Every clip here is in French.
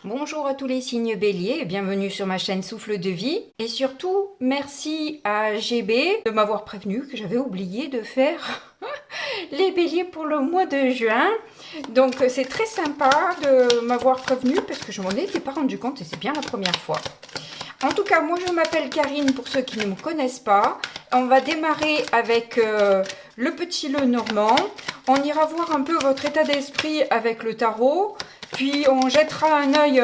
Bonjour à tous les signes béliers et bienvenue sur ma chaîne Souffle de Vie. Et surtout, merci à GB de m'avoir prévenu que j'avais oublié de faire les béliers pour le mois de juin. Donc c'est très sympa de m'avoir prévenu parce que je m'en étais pas rendu compte et c'est bien la première fois. En tout cas, moi je m'appelle Karine pour ceux qui ne me connaissent pas. On va démarrer avec le petit Lenormand. On ira voir un peu votre état d'esprit avec le tarot. Puis on jettera un œil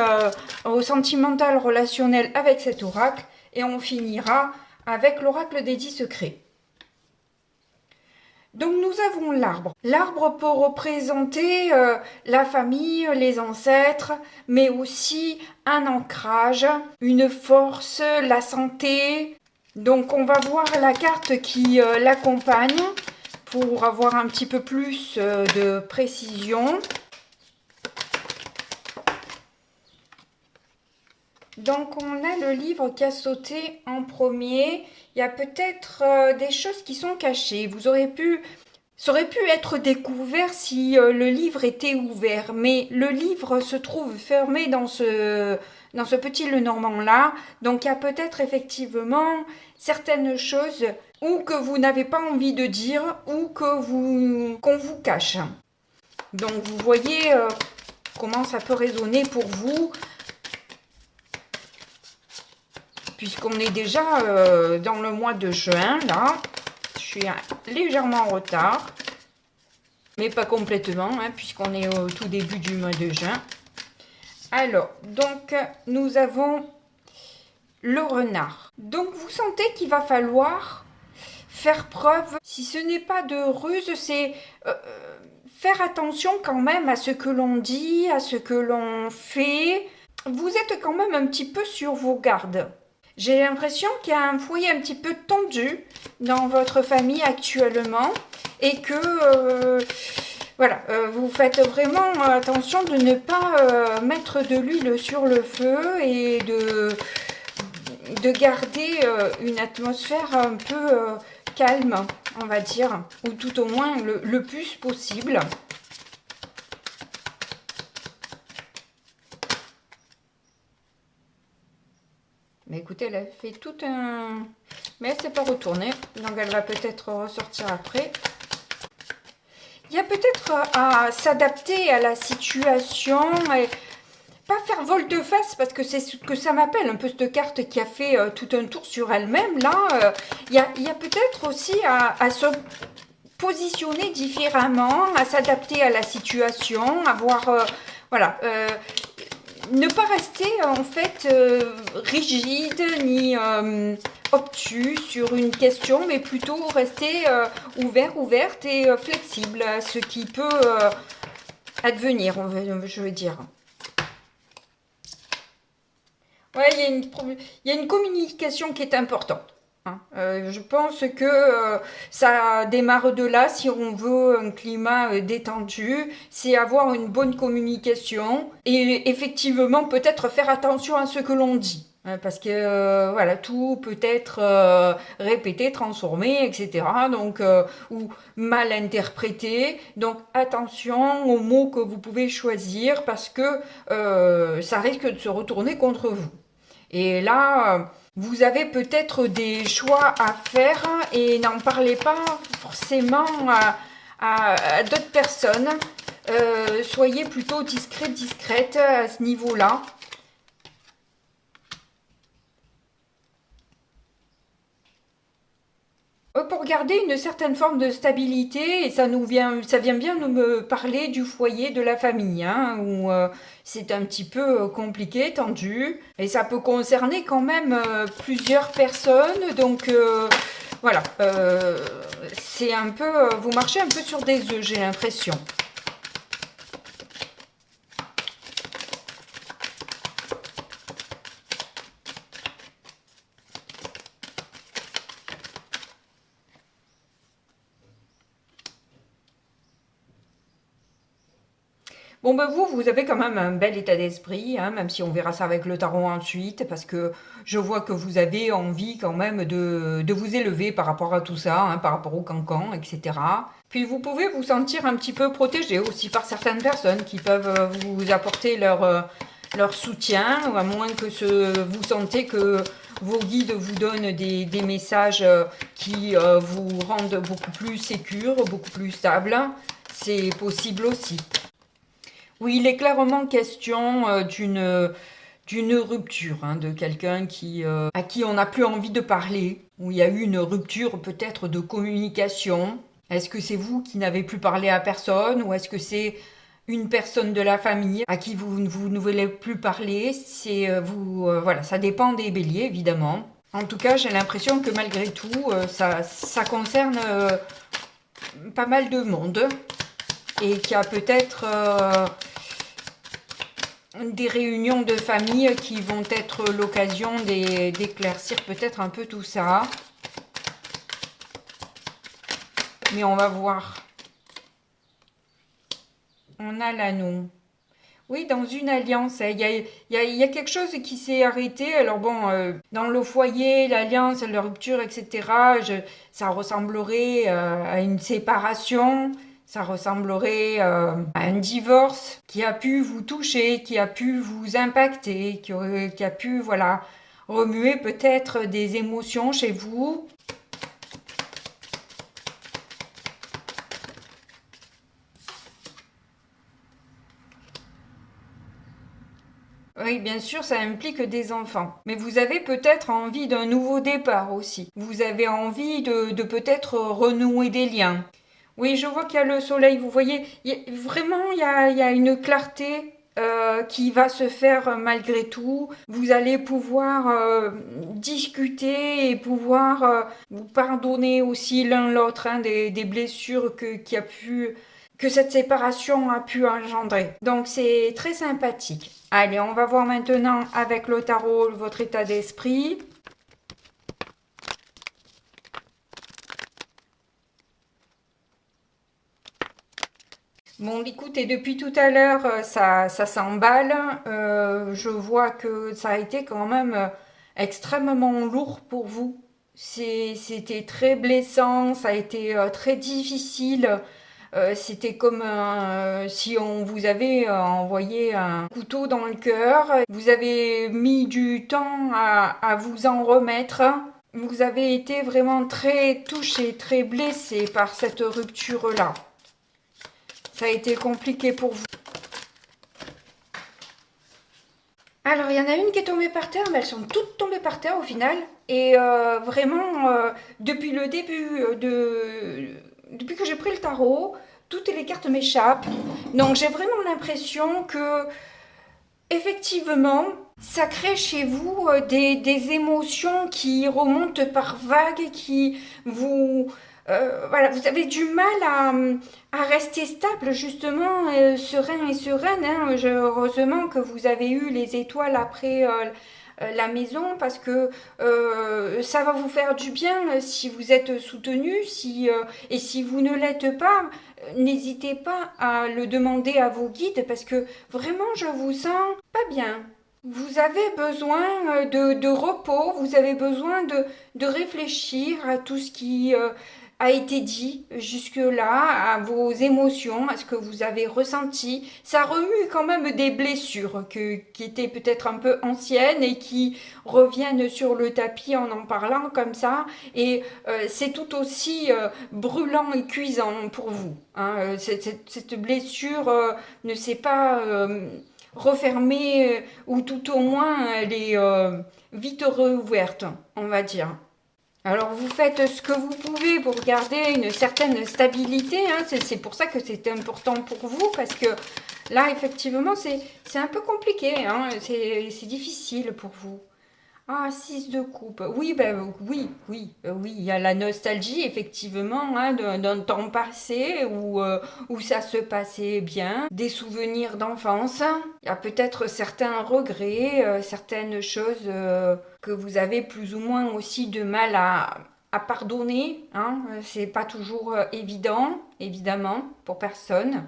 au sentimental relationnel avec cet oracle. Et on finira avec l'oracle des 10 secrets. Donc nous avons l'arbre. L'arbre peut représenter la famille, les ancêtres, mais aussi un ancrage, une force, la santé. Donc on va voir la carte qui l'accompagne pour avoir un petit peu plus de précision. Donc on a le livre qui a sauté en premier. Il y a peut-être des choses qui sont cachées. Ça aurait pu être découvert si le livre était ouvert. Mais le livre se trouve fermé dans ce petit Lenormand là. Donc il y a peut-être effectivement certaines choses ou que vous n'avez pas envie de dire ou qu'on vous cache. Donc vous voyez comment ça peut résonner pour vous. Puisqu'on est déjà dans le mois de juin, là, je suis légèrement en retard, mais pas complètement, hein, puisqu'on est au tout début du mois de juin. Alors, donc, nous avons le renard. Donc, vous sentez qu'il va falloir faire preuve, si ce n'est pas de ruse, c'est faire attention quand même à ce que l'on dit, à ce que l'on fait. Vous êtes quand même un petit peu sur vos gardes. J'ai l'impression qu'il y a un foyer un petit peu tendu dans votre famille actuellement et que voilà, vous faites vraiment attention de ne pas mettre de l'huile sur le feu et de garder une atmosphère un peu calme, on va dire, ou tout au moins le plus possible. Mais écoutez, elle a fait tout un... Mais elle ne s'est pas retournée, donc elle va peut-être ressortir après. Il y a peut-être à s'adapter à la situation et pas faire volte-face, parce que c'est ce que ça m'appelle, un peu cette carte qui a fait tout un tour sur elle-même. Là, il y a peut-être aussi à se positionner différemment, à s'adapter à la situation, à voir... voilà... ne pas rester en fait rigide ni obtus sur une question, mais plutôt rester ouverte et flexible à ce qui peut advenir, je veux dire. Ouais, il y a une communication qui est importante. Je pense que ça démarre de là, si on veut un climat détendu, c'est avoir une bonne communication et effectivement peut-être faire attention à ce que l'on dit. Parce que voilà, tout peut être répété, transformé, etc. Donc, ou mal interprété. Donc attention aux mots que vous pouvez choisir parce que ça risque de se retourner contre vous. Et là... vous avez peut-être des choix à faire et n'en parlez pas forcément à d'autres personnes. Soyez plutôt discrète à ce niveau-là. Pour garder une certaine forme de stabilité, et ça vient bien nous me parler du foyer de la famille, hein, où c'est un petit peu compliqué, tendu, et ça peut concerner quand même plusieurs personnes, donc voilà, c'est un peu, vous marchez un peu sur des œufs, j'ai l'impression. Bon, ben vous avez quand même un bel état d'esprit, hein, même si on verra ça avec le tarot ensuite, parce que je vois que vous avez envie quand même de vous élever par rapport à tout ça, hein, par rapport au cancan, etc. Puis vous pouvez vous sentir un petit peu protégé aussi par certaines personnes qui peuvent vous apporter leur soutien, ou à moins que vous sentez que vos guides vous donnent des messages qui vous rendent beaucoup plus sécure, beaucoup plus stable. C'est possible aussi. Oui, il est clairement question d'une rupture, hein, de quelqu'un à qui on n'a plus envie de parler, où il y a eu une rupture peut-être de communication. Est-ce que c'est vous qui n'avez plus parlé à personne, ou est-ce que c'est une personne de la famille à qui vous ne voulez plus parler? Voilà, ça dépend des béliers évidemment. En tout cas, j'ai l'impression que malgré tout, ça concerne pas mal de monde, et qu'il y a peut-être des réunions de famille qui vont être l'occasion d'éclaircir peut-être un peu tout ça. Mais on va voir. On a l'anneau. Oui, dans une alliance, il y a quelque chose qui s'est arrêté. Alors bon, dans le foyer, l'alliance, la rupture, etc., ça ressemblerait à une séparation. Ça ressemblerait à un divorce qui a pu vous toucher, qui a pu vous impacter, qui a pu, voilà, remuer peut-être des émotions chez vous. Oui, bien sûr, ça implique des enfants. Mais vous avez peut-être envie d'un nouveau départ aussi. Vous avez envie de peut-être renouer des liens. Oui, je vois qu'il y a le soleil, vous voyez, vraiment, il y a une clarté qui va se faire malgré tout. Vous allez pouvoir discuter et pouvoir vous pardonner aussi l'un l'autre, hein, des blessures que cette séparation a pu engendrer. Donc c'est très sympathique. Allez, on va voir maintenant avec le tarot votre état d'esprit. Bon, écoutez, depuis tout à l'heure, ça s'emballe. Je vois que ça a été quand même extrêmement lourd pour vous. C'était très blessant, ça a été très difficile. C'était comme si on vous avait envoyé un couteau dans le cœur. Vous avez mis du temps à vous en remettre. Vous avez été vraiment très touché, très blessé par cette rupture-là. Ça a été compliqué pour vous. Alors, il y en a une qui est tombée par terre, mais elles sont toutes tombées par terre au final. Et vraiment, depuis le début depuis que j'ai pris le tarot, toutes les cartes m'échappent. Donc, j'ai vraiment l'impression que, effectivement, ça crée chez vous des émotions qui remontent par vagues, qui vous... voilà, vous avez du mal à rester stable, justement, serein et sereine. Hein. Heureusement que vous avez eu les étoiles après la maison, parce que ça va vous faire du bien si vous êtes soutenu, et si vous ne l'êtes pas, n'hésitez pas à le demander à vos guides, parce que vraiment, je vous sens pas bien. Vous avez besoin de repos, vous avez besoin de réfléchir à tout ce qui a été dit jusque-là, à vos émotions, à ce que vous avez ressenti. Ça remue quand même des blessures qui étaient peut-être un peu anciennes et qui reviennent sur le tapis en parlant comme ça. Et c'est tout aussi brûlant et cuisant pour vous. Hein. Cette blessure ne s'est pas... refermée, ou tout au moins elle est vite rouverte, on va dire. Alors vous faites ce que vous pouvez pour garder une certaine stabilité, hein. C'est pour ça que c'est important pour vous, parce que là effectivement c'est un peu compliqué, hein. C'est difficile pour vous. Ah, 6 de coupe. Oui, ben oui, il y a la nostalgie, effectivement, hein, d'un temps passé où ça se passait bien, des souvenirs d'enfance. Il y a peut-être certains regrets, certaines choses que vous avez plus ou moins aussi de mal à pardonner. Hein. C'est pas toujours évident, évidemment, pour personne.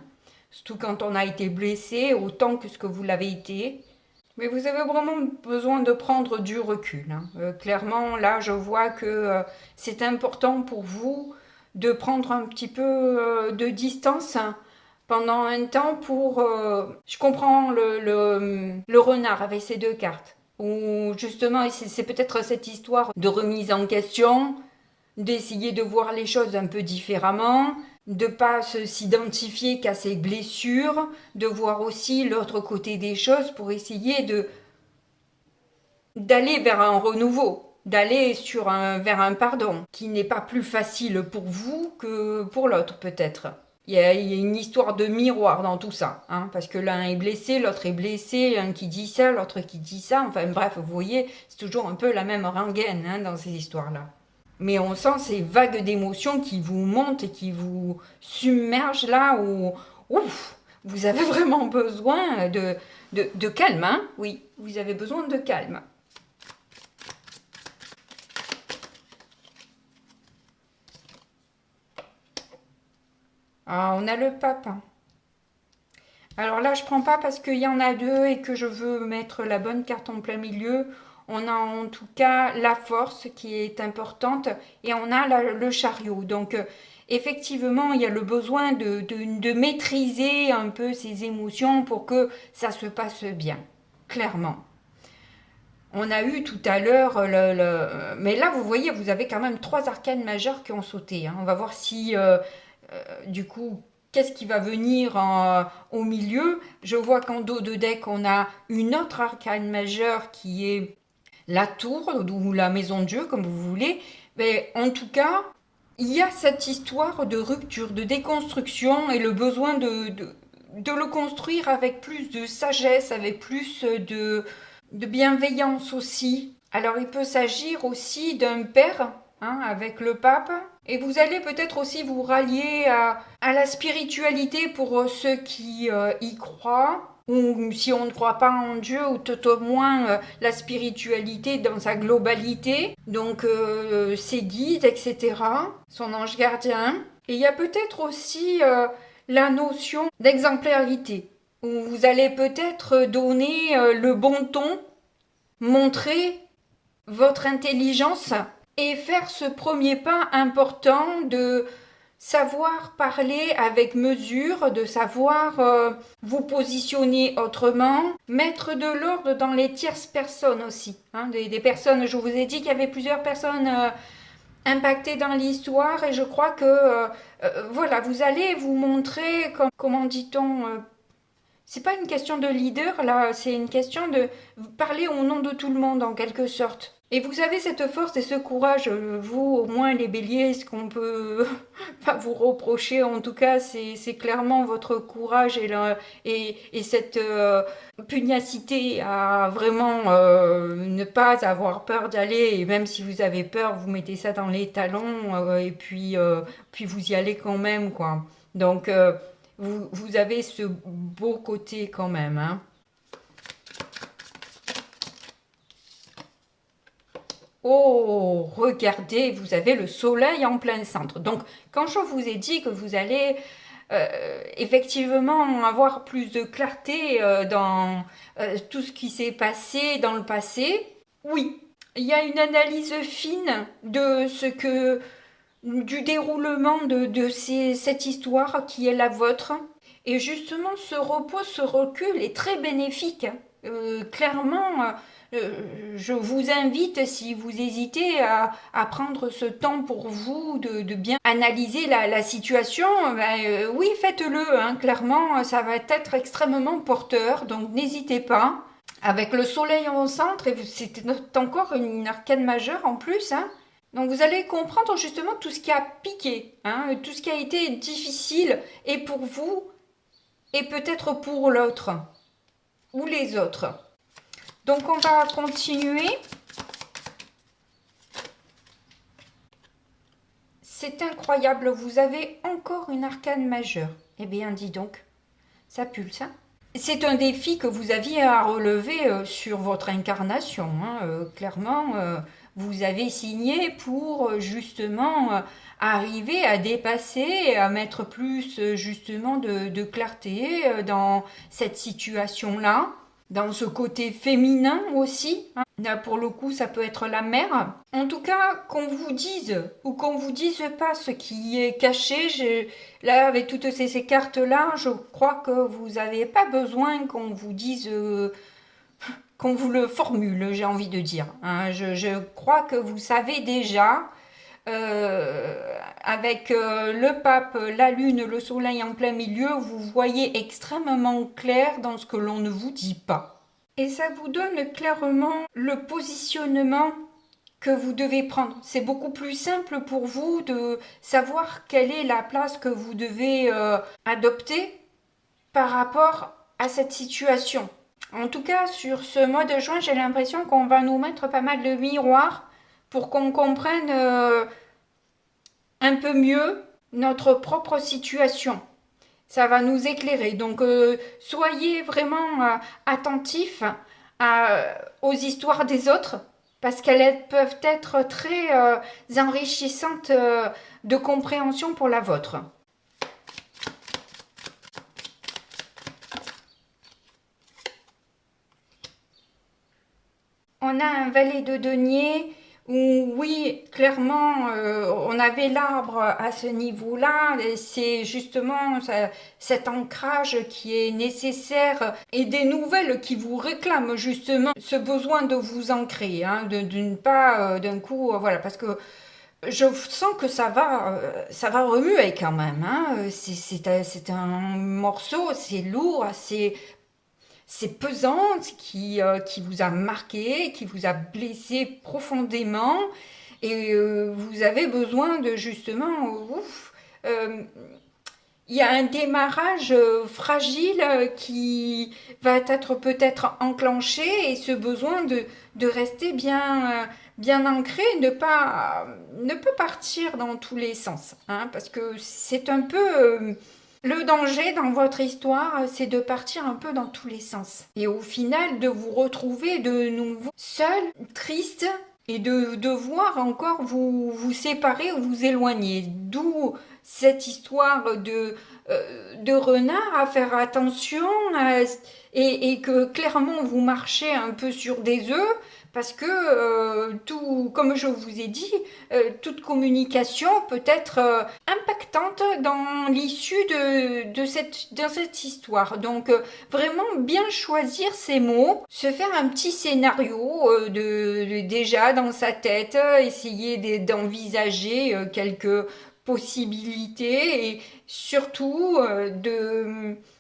Surtout quand on a été blessé autant que ce que vous l'avez été. Mais vous avez vraiment besoin de prendre du recul. Hein. Clairement, là, je vois que c'est important pour vous de prendre un petit peu de distance, hein, pendant un temps pour... je comprends le renard avec ces deux cartes. Ou justement, c'est peut-être cette histoire de remise en question, d'essayer de voir les choses un peu différemment, de pas s'identifier qu'à ses blessures, de voir aussi l'autre côté des choses pour essayer d'aller vers un renouveau, d'aller vers un pardon, qui n'est pas plus facile pour vous que pour l'autre peut-être. Il y a une histoire de miroir dans tout ça, hein, parce que l'un est blessé, l'autre est blessé, un qui dit ça, l'autre qui dit ça, enfin bref, vous voyez, c'est toujours un peu la même rengaine, hein, dans ces histoires-là. Mais on sent ces vagues d'émotions qui vous montent et qui vous submergent là où, ouf, vous avez vraiment besoin de calme, hein, oui, vous avez besoin de calme. Ah, on a le pape. Alors là, je prends pas parce qu'il y en a deux et que je veux mettre la bonne carte en plein milieu. On a en tout cas la force qui est importante et on a le chariot. Donc effectivement, il y a le besoin de maîtriser un peu ses émotions pour que ça se passe bien, clairement. On a eu tout à l'heure mais là, vous voyez, vous avez quand même 3 arcanes majeures qui ont sauté, hein. On va voir si, du coup, qu'est-ce qui va venir au milieu. Je vois qu'en dos de deck, on a une autre arcane majeure qui est la tour ou la maison de Dieu, comme vous voulez. Mais en tout cas, il y a cette histoire de rupture, de déconstruction et le besoin de le construire avec plus de sagesse, avec plus de bienveillance aussi. Alors il peut s'agir aussi d'un père, hein, avec le pape. Et vous allez peut-être aussi vous rallier à la spiritualité pour ceux qui y croient. Ou si on ne croit pas en Dieu, ou tout au moins la spiritualité dans sa globalité. Donc ses guides, etc. Son ange gardien. Et il y a peut-être aussi la notion d'exemplarité. Où vous allez peut-être donner le bon ton, montrer votre intelligence et faire ce premier pas important de savoir parler avec mesure, de savoir vous positionner autrement, mettre de l'ordre dans les tierces personnes aussi. Hein, des personnes, je vous ai dit qu'il y avait plusieurs personnes impactées dans l'histoire et je crois que voilà, vous allez vous montrer, comment dit-on, c'est pas une question de leader là, c'est une question de parler au nom de tout le monde en quelque sorte. Et vous avez cette force et ce courage, vous au moins les béliers, ce qu'on peut pas vous reprocher en tout cas, c'est clairement votre courage et cette pugnacité à vraiment ne pas avoir peur d'aller, et même si vous avez peur, vous mettez ça dans les talons et puis vous y allez quand même quoi. Donc vous avez ce beau côté quand même, hein. Oh, regardez, vous avez le soleil en plein centre. Donc, quand je vous ai dit que vous allez effectivement avoir plus de clarté dans tout ce qui s'est passé dans le passé, oui, il y a une analyse fine de du déroulement de cette histoire qui est la vôtre. Et justement, ce repos, ce recul est très bénéfique. Clairement, je vous invite, si vous hésitez à prendre ce temps pour vous, de bien analyser la situation, oui, faites-le, hein, clairement, ça va être extrêmement porteur, donc n'hésitez pas. Avec le soleil en centre, et c'est encore une arcane majeure en plus, hein. Donc vous allez comprendre justement tout ce qui a piqué, hein, tout ce qui a été difficile, et pour vous, et peut-être pour l'autre, ou les autres. Donc on va continuer. C'est incroyable, vous avez encore une arcane majeure. Eh bien, dis donc, ça pulse, hein. C'est un défi que vous aviez à relever sur votre incarnation, hein. Clairement, vous avez signé pour justement arriver à dépasser, à mettre plus justement de clarté dans cette situation-là. dans ce côté féminin aussi. Hein. Là, pour le coup, ça peut être la mère. En tout cas, qu'on vous dise ou qu'on vous dise pas ce qui est caché, là, avec toutes ces cartes-là, je crois que vous n'avez pas besoin qu'on vous dise, qu'on vous le formule, j'ai envie de dire. Hein. Je crois que vous savez déjà. Avec le pape, la lune, le soleil en plein milieu, vous voyez extrêmement clair dans ce que l'on ne vous dit pas. Et ça vous donne clairement le positionnement que vous devez prendre. C'est beaucoup plus simple pour vous de savoir quelle est la place que vous devez adopter par rapport à cette situation. En tout cas, sur ce mois de juin, j'ai l'impression qu'on va nous mettre pas mal de miroirs pour qu'on comprenne un peu mieux notre propre situation. Ça va nous éclairer. Donc, soyez vraiment attentifs aux histoires des autres, parce qu'elles peuvent être très enrichissantes de compréhension pour la vôtre. On a un valet de denier où, oui, clairement, on avait l'arbre à ce niveau-là. C'est justement cet ancrage qui est nécessaire et des nouvelles qui vous réclament justement ce besoin de vous ancrer, hein, de ne pas d'un coup, voilà, parce que je sens que ça va remuer quand même. Hein. C'est un morceau, c'est lourd, c'est pesant, qui vous a marqué, qui vous a blessé profondément, et vous avez besoin de justement, il y a un démarrage fragile qui va être peut-être enclenché, et ce besoin de rester bien ancré, ne pas partir dans tous les sens, hein, parce que c'est un peu... le danger dans votre histoire, c'est de partir un peu dans tous les sens. Et au final, de vous retrouver de nouveau seul, triste, et de devoir encore vous séparer ou vous éloigner. D'où cette histoire de renard, à faire attention, et que clairement vous marchez un peu sur des œufs, parce que tout, comme je vous ai dit, toute communication peut être impactante dans l'issue de cette histoire. Donc vraiment bien choisir ses mots, se faire un petit scénario déjà dans sa tête, essayer d'envisager quelques possibilités, et surtout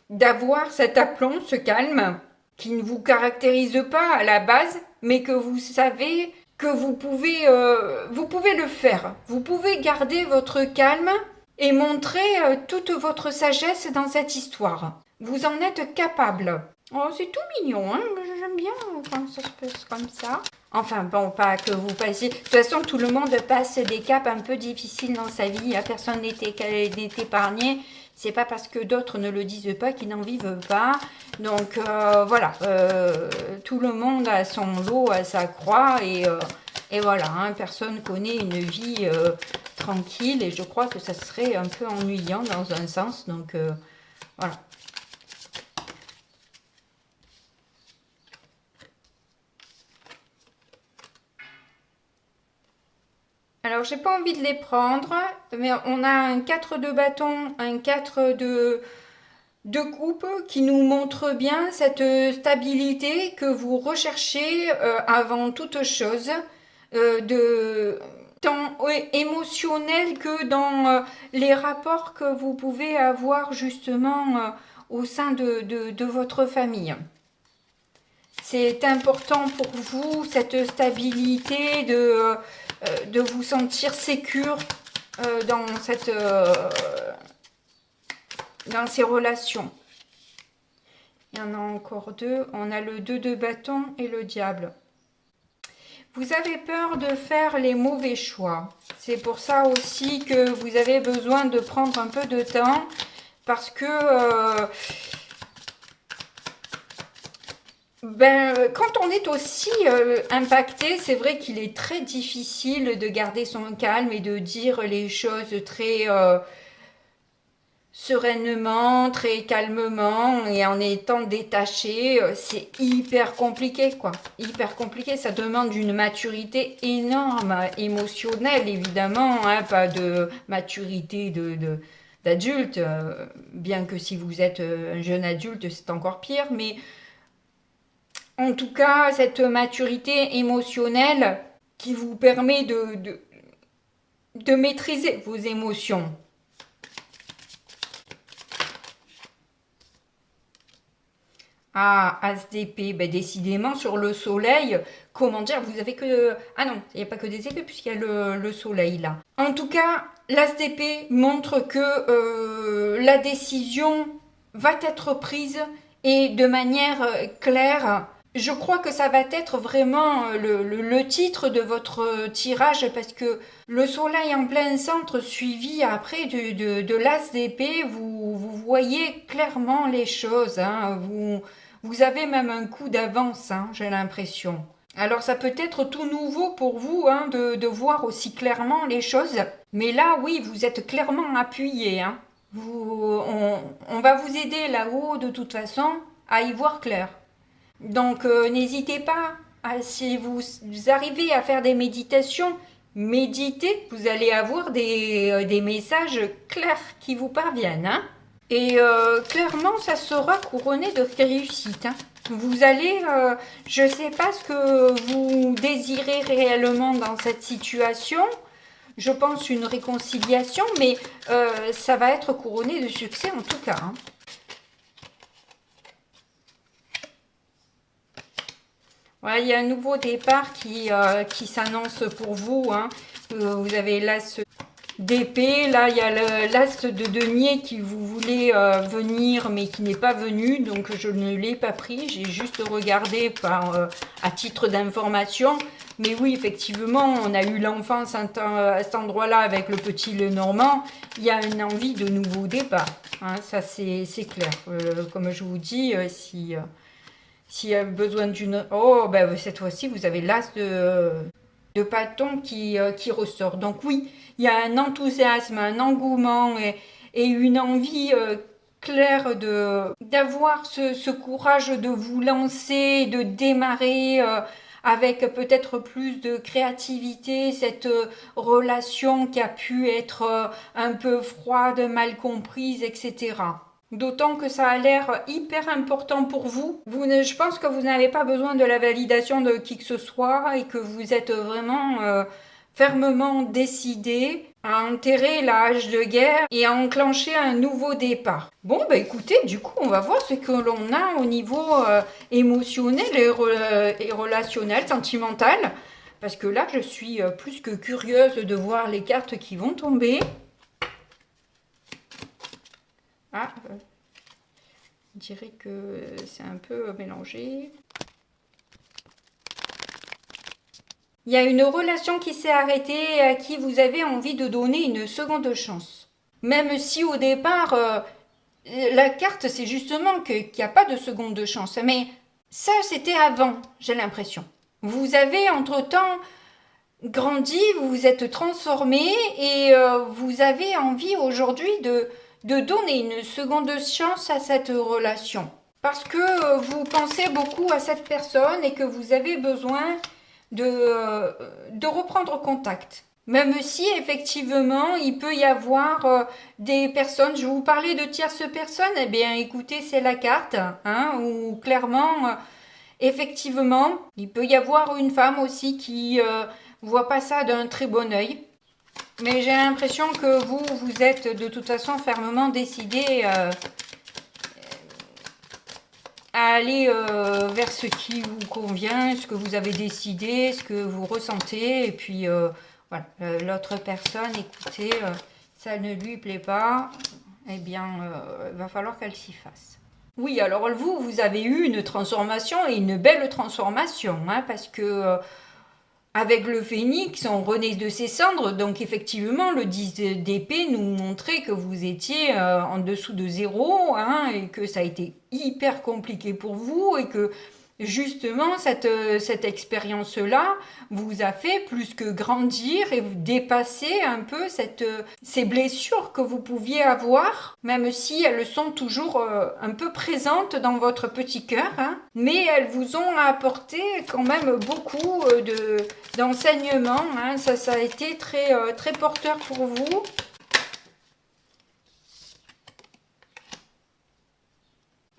d'avoir cet aplomb, ce calme qui ne vous caractérise pas à la base, mais que vous savez que vous pouvez le faire. Vous pouvez garder votre calme et montrer toute votre sagesse dans cette histoire. Vous en êtes capable. Oh, c'est tout mignon, hein. J'aime bien quand ça se passe comme ça. Enfin, bon, pas que vous passiez... De toute façon, tout le monde passe des caps un peu difficiles dans sa vie. Personne n'est épargné. C'est pas parce que d'autres ne le disent pas qu'ils n'en vivent pas. Donc, voilà. Tout le monde a son lot à sa croix. Et voilà, hein, personne connaît une vie tranquille. Et je crois que ça serait un peu ennuyant dans un sens. Donc, voilà. Alors, j'ai pas envie de les prendre, mais on a un 4 de bâton, un 4 de coupe qui nous montre bien cette stabilité que vous recherchez avant toute chose, tant émotionnel que dans les rapports que vous pouvez avoir justement au sein de votre famille. C'est important pour vous, cette stabilité de vous sentir sécure dans ces relations. Il y en a encore deux. On a le 2 de bâton et le diable. Vous avez peur de faire les mauvais choix. C'est pour ça aussi que vous avez besoin de prendre un peu de temps, parce que... quand on est aussi impacté, c'est vrai qu'il est très difficile de garder son calme et de dire les choses très sereinement, très calmement et en étant détaché, c'est hyper compliqué quoi. Hyper compliqué, ça demande une maturité énorme, émotionnelle évidemment, hein, pas de maturité d'adulte, bien que si vous êtes un jeune adulte c'est encore pire, mais en tout cas cette maturité émotionnelle qui vous permet de maîtriser vos émotions. Ah, As-d'épée, ben décidément sur le soleil, comment dire, vous avez que... Ah non, il n'y a pas que des épées puisqu'il y a le soleil là. En tout cas, l'As d'épée montre que la décision va être prise et de manière claire. Je crois que ça va être vraiment le titre de votre tirage parce que le soleil en plein centre suivi après de l'As d'épée, vous voyez clairement les choses, hein, vous avez même un coup d'avance, hein, j'ai l'impression. Alors ça peut être tout nouveau pour vous hein, de voir aussi clairement les choses, mais là oui, vous êtes clairement appuyé. Hein. On va vous aider là-haut de toute façon à y voir clair. Donc n'hésitez pas, si vous arrivez à faire des méditations, méditez, vous allez avoir des messages clairs qui vous parviennent. Hein. Et clairement, ça sera couronné de réussite. Hein. Vous allez, je ne sais pas ce que vous désirez réellement dans cette situation. Je pense une réconciliation, mais ça va être couronné de succès en tout cas. Hein. Voilà, il y a un nouveau départ qui s'annonce pour vous. Hein. Vous avez l'as d'épée, là il y a l'as de denier qui vous voulez venir mais qui n'est pas venu, donc je ne l'ai pas pris, j'ai juste regardé à titre d'information. Mais oui, effectivement, on a eu l'enfance à cet endroit-là avec le petit Lenormand, il y a une envie de nouveau départ, hein, ça c'est clair. Comme je vous dis, s'il y a besoin d'une... Oh, ben cette fois-ci, vous avez l'as de bâton qui ressort. Donc oui, il y a un enthousiasme, un engouement et une envie claire d'avoir ce courage de vous lancer, de démarrer avec peut-être plus de créativité, cette relation qui a pu être un peu froide, mal comprise, etc. D'autant que ça a l'air hyper important pour vous. Je pense que vous n'avez pas besoin de la validation de qui que ce soit et que vous êtes vraiment fermement décidé à enterrer la hache de guerre et à enclencher un nouveau départ. Bon, bah écoutez, du coup, on va voir ce que l'on a au niveau émotionnel et relationnel, sentimental. Parce que là, je suis plus que curieuse de voir les cartes qui vont tomber. Ah, je dirais que c'est un peu mélangé. Il y a une relation qui s'est arrêtée à qui vous avez envie de donner une seconde chance. Même si au départ, la carte c'est justement qu'il n'y a pas de seconde chance. Mais ça c'était avant, j'ai l'impression. Vous avez entre-temps grandi, vous vous êtes transformé et vous avez envie aujourd'hui de donner une seconde chance à cette relation. Parce que vous pensez beaucoup à cette personne et que vous avez besoin de reprendre contact. Même si effectivement il peut y avoir des personnes, je vous parlais de tierces personnes, eh bien écoutez c'est la carte, hein, où clairement effectivement il peut y avoir une femme aussi qui voit pas ça d'un très bon œil. Mais j'ai l'impression que vous êtes de toute façon fermement décidé à aller vers ce qui vous convient, ce que vous avez décidé, ce que vous ressentez. Et puis, voilà, l'autre personne, écoutez, ça ne lui plaît pas, eh bien, va falloir qu'elle s'y fasse. Oui, alors vous avez eu une transformation et une belle transformation, hein, parce que... avec le phénix, on renaît de ses cendres, donc effectivement, le 10 d'épée nous montrait que vous étiez en dessous de 0, hein, et que ça a été hyper compliqué pour vous, et que justement, cette expérience-là vous a fait plus que grandir et vous dépasser un peu ces blessures que vous pouviez avoir, même si elles sont toujours un peu présentes dans votre petit cœur, hein, mais elles vous ont apporté quand même beaucoup d'enseignements, hein, ça a été très, très porteur pour vous.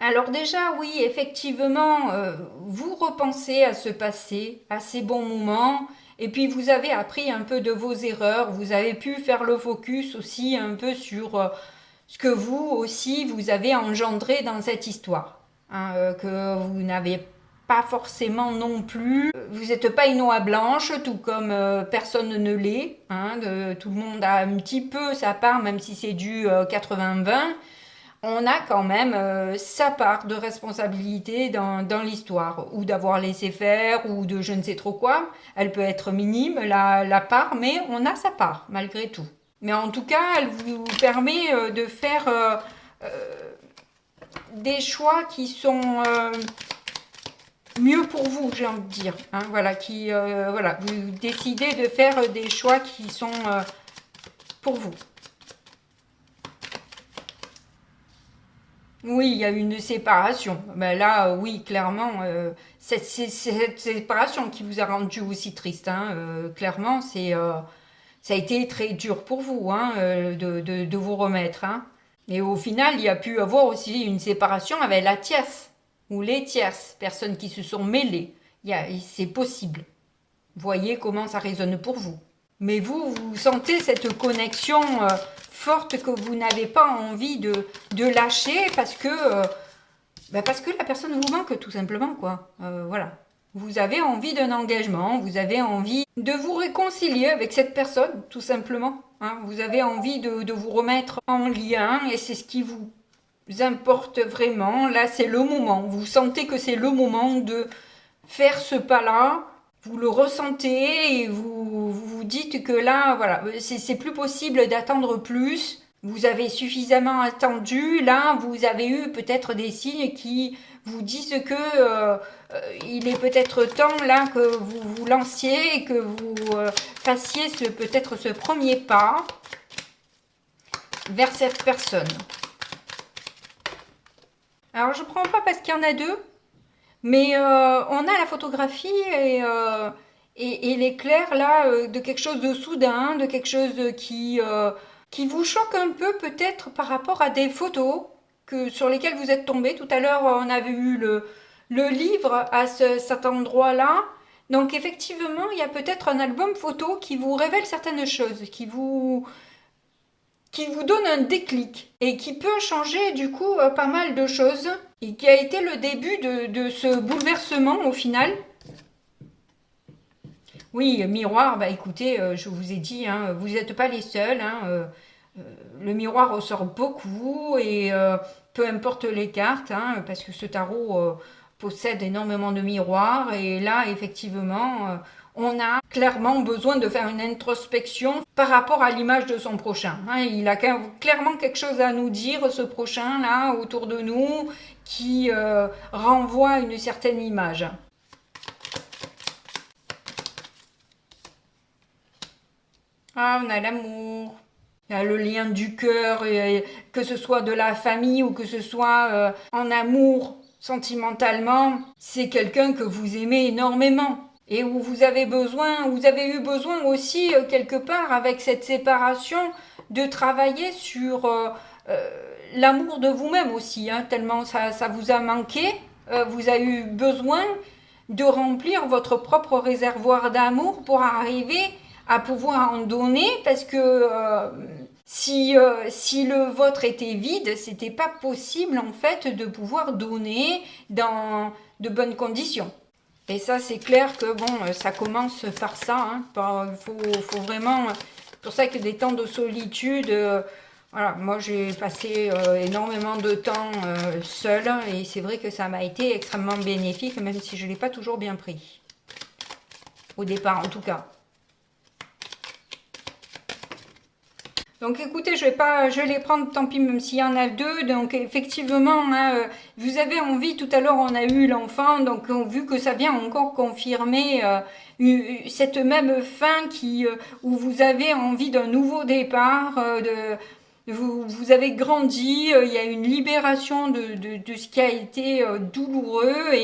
Alors déjà, oui, effectivement, vous repensez à ce passé, à ces bons moments, et puis vous avez appris un peu de vos erreurs, vous avez pu faire le focus aussi un peu sur ce que vous aussi, vous avez engendré dans cette histoire, hein, que vous n'avez pas forcément non plus. Vous n'êtes pas une oie blanche, tout comme personne ne l'est, hein, tout le monde a un petit peu sa part, même si c'est du 80-20. On a quand même sa part de responsabilité dans l'histoire, ou d'avoir laissé faire, ou de je ne sais trop quoi. Elle peut être minime, la part, mais on a sa part, malgré tout. Mais en tout cas, elle vous permet de faire des choix qui sont mieux pour vous, j'ai envie de dire. Hein, voilà, voilà, vous décidez de faire des choix qui sont pour vous. Oui, il y a une séparation. Ben là, oui, clairement, cette séparation qui vous a rendu aussi triste. Hein, clairement, ça a été très dur pour vous, hein, de vous remettre. Hein. Et au final, il y a pu avoir aussi une séparation avec la tierce ou les tierces, personnes qui se sont mêlées. C'est possible. Voyez comment ça résonne pour vous. Mais vous sentez cette connexion forte que vous n'avez pas envie de lâcher parce que la personne vous manque tout simplement, quoi. Voilà. Vous avez envie d'un engagement, vous avez envie de vous réconcilier avec cette personne, tout simplement. Hein. Vous avez envie de vous remettre en lien et c'est ce qui vous importe vraiment. Là, c'est le moment. Vous sentez que c'est le moment de faire ce pas-là. Vous le ressentez et vous dites que là, voilà, c'est plus possible d'attendre plus. Vous avez suffisamment attendu. Là, vous avez eu peut-être des signes qui vous disent que il est peut-être temps là que vous vous lanciez et que vous fassiez peut-être ce premier pas vers cette personne. Alors, je prends pas parce qu'il y en a deux. Mais on a la photographie et l'éclair là de quelque chose de soudain, de quelque chose qui vous choque un peu peut-être par rapport à des photos sur lesquelles vous êtes tombé. Tout à l'heure, on avait eu le livre à cet endroit-là. Donc effectivement, il y a peut-être un album photo qui vous révèle certaines choses, qui vous donne un déclic et qui peut changer du coup pas mal de choses et qui a été le début de ce bouleversement au final. Oui, miroir, bah écoutez, je vous ai dit, hein, vous n'êtes pas les seuls. Hein, le miroir ressort beaucoup et peu importe les cartes, hein, parce que ce tarot possède énormément de miroirs et là, effectivement, on a clairement besoin de faire une introspection par rapport à l'image de son prochain. Hein. Il a clairement quelque chose à nous dire, ce prochain-là, autour de nous, qui renvoie une certaine image. Ah, on a l'amour. Il y a le lien du cœur, que ce soit de la famille ou que ce soit en amour, sentimentalement. C'est quelqu'un que vous aimez énormément. Et où vous avez eu besoin aussi, quelque part, avec cette séparation, de travailler sur l'amour de vous-même aussi, hein, tellement ça vous a manqué. Vous avez eu besoin de remplir votre propre réservoir d'amour pour arriver à pouvoir en donner, parce que si le vôtre était vide, c'était pas possible en fait de pouvoir donner dans de bonnes conditions. Et ça, c'est clair que bon, ça commence par ça. Hein. Faut vraiment. C'est pour ça que des temps de solitude. Voilà, moi j'ai passé énormément de temps seule et c'est vrai que ça m'a été extrêmement bénéfique, même si je ne l'ai pas toujours bien pris. Au départ, en tout cas. Donc écoutez, je vais les prendre, tant pis, même s'il y en a deux. Donc effectivement, hein, vous avez envie, tout à l'heure on a eu l'enfant, donc vu que ça vient encore confirmer cette même fin où vous avez envie d'un nouveau départ, vous avez grandi, il y a une libération de ce qui a été douloureux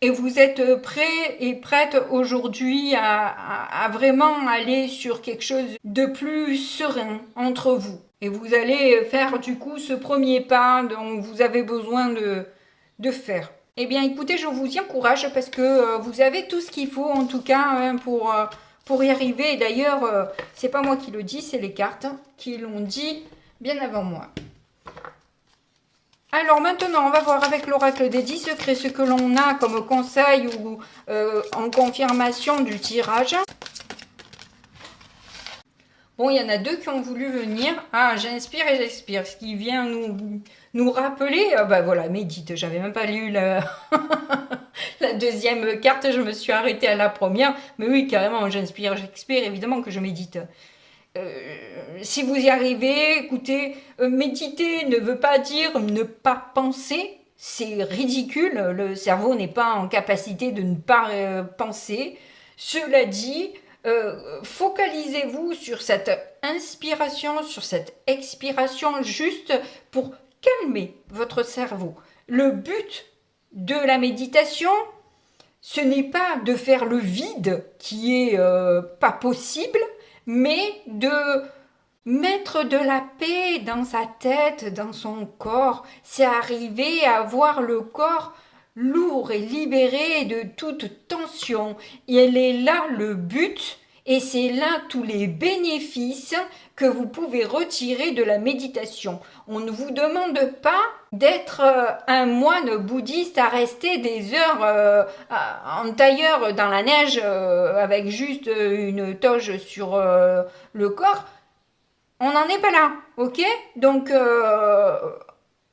et vous êtes prêt et prête aujourd'hui à vraiment aller sur quelque chose de plus serein entre vous. Et vous allez faire du coup ce premier pas dont vous avez besoin de faire. Eh bien écoutez, je vous y encourage parce que vous avez tout ce qu'il faut en tout cas hein, pour y arriver. Et d'ailleurs, c'est pas moi qui le dis, c'est les cartes qui l'ont dit bien avant moi. Alors maintenant, on va voir avec l'oracle des 10 secrets ce que l'on a comme conseil ou en confirmation du tirage. Bon, il y en a deux qui ont voulu venir. Ah, j'inspire et j'expire. Ce qui vient nous rappeler... Ah bah voilà, médite. J'avais même pas lu la deuxième carte. Je me suis arrêtée à la première. Mais oui, carrément, j'inspire, j'expire. Évidemment que je médite. Si vous y arrivez, écoutez, méditer ne veut pas dire ne pas penser, c'est ridicule, le cerveau n'est pas en capacité de ne pas penser. Cela dit, focalisez-vous sur cette inspiration, sur cette expiration, juste pour calmer votre cerveau. Le but de la méditation, ce n'est pas de faire le vide qui est pas possible, mais de mettre de la paix dans sa tête, dans son corps. C'est arriver à voir le corps lourd et libéré de toute tension. Il est là le but et c'est là tous les bénéfices que vous pouvez retirer de la méditation. On ne vous demande pas d'être un moine bouddhiste à rester des heures en tailleur dans la neige avec juste une toge sur le corps. On n'en est pas là, ok? Donc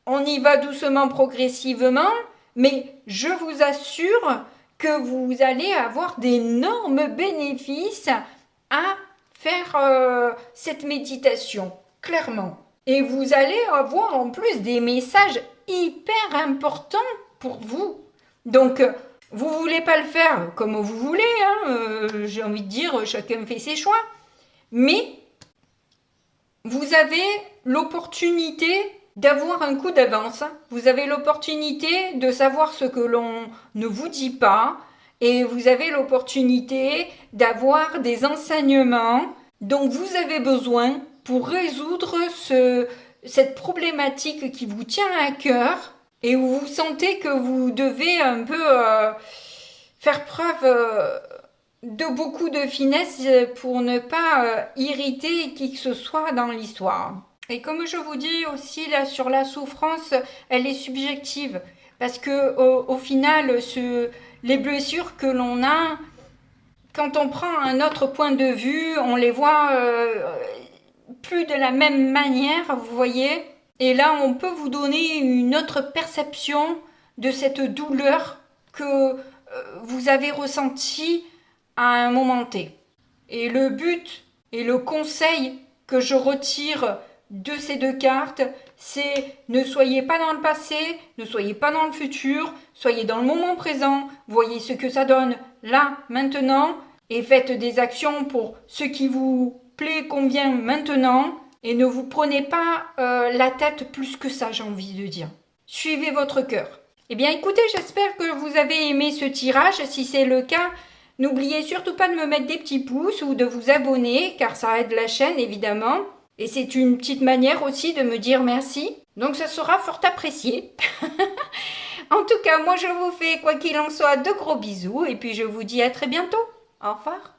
on y va doucement, progressivement, mais je vous assure que vous allez avoir d'énormes bénéfices à faire cette méditation, clairement. Et vous allez avoir en plus des messages hyper importants pour vous. Donc, vous voulez pas le faire comme vous voulez, hein, j'ai envie de dire, chacun fait ses choix. Mais, vous avez l'opportunité d'avoir un coup d'avance. Vous avez l'opportunité de savoir ce que l'on ne vous dit pas. Et vous avez l'opportunité d'avoir des enseignements dont vous avez besoin pour résoudre cette problématique qui vous tient à cœur et où vous sentez que vous devez un peu faire preuve de beaucoup de finesse pour ne pas irriter qui que ce soit dans l'histoire. Et comme je vous dis aussi là sur la souffrance, elle est subjective parce que au final, les blessures que l'on a, quand on prend un autre point de vue, on les voit plus de la même manière, vous voyez. Et là, on peut vous donner une autre perception de cette douleur que vous avez ressentie à un moment T. Et le but et le conseil que je retire de ces deux cartes, c'est ne soyez pas dans le passé, ne soyez pas dans le futur, soyez dans le moment présent, voyez ce que ça donne là, maintenant, et faites des actions pour ce qui vous plaît, convient maintenant, et ne vous prenez pas la tête plus que ça, j'ai envie de dire. Suivez votre cœur. Eh bien écoutez, j'espère que vous avez aimé ce tirage. Si c'est le cas, n'oubliez surtout pas de me mettre des petits pouces ou de vous abonner, car ça aide la chaîne évidemment. Et c'est une petite manière aussi de me dire merci. Donc ça sera fort apprécié. En tout cas, moi je vous fais, quoi qu'il en soit, de gros bisous. Et puis je vous dis à très bientôt. Au revoir.